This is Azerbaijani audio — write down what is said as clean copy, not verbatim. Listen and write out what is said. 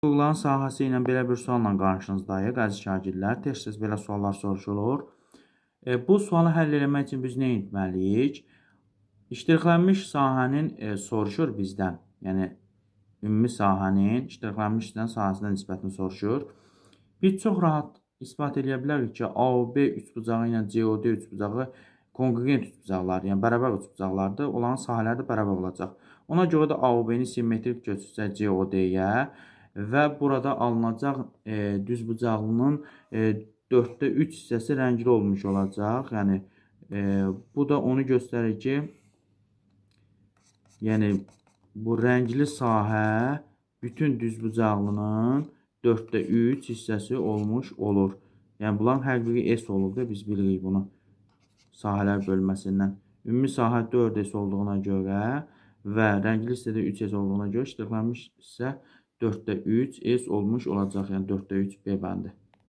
Hüquqların sahəsi ilə belə bir sualla qarşınızdayıq, əziz şagirdlər. Tez-tez belə suallar soruşulur. Bu sualı həll etmək üçün biz nə etməliyik? İştiraklanmış sahənin soruşur bizdən, yəni ümumi sahənin iştiraklanmış sahəsinə nisbətini soruşur. Biz çox rahat isbat edə bilərik ki, AOB üçbucağı ilə COD üçbucağı konqruent üçbucaqlar, yəni bərabər üçbucaqlardır. Onların sahələri də bərabər olacaq. Ona görə də AOB-ni simmetrik götürsək COD-yə və burada alınacaq düzbucaqlının 4də 3 hissəsi rəngli olmuş olacaq. Yəni bu da onu göstərir ki, yəni bu rəngli sahə bütün düzbucaqlının 4də 3 hissəsi olmuş olur. Yəni bunların hər biri S olur da biz bilirik bunu sahələr bölməsindən. Ümumi sahə 4S olduğuna görə və rəngli hissədə 3S olduğuna görə iştiraklanmış hissə 4də 3 S olmuş olacaq. Yəni 4də 3 B bəndi.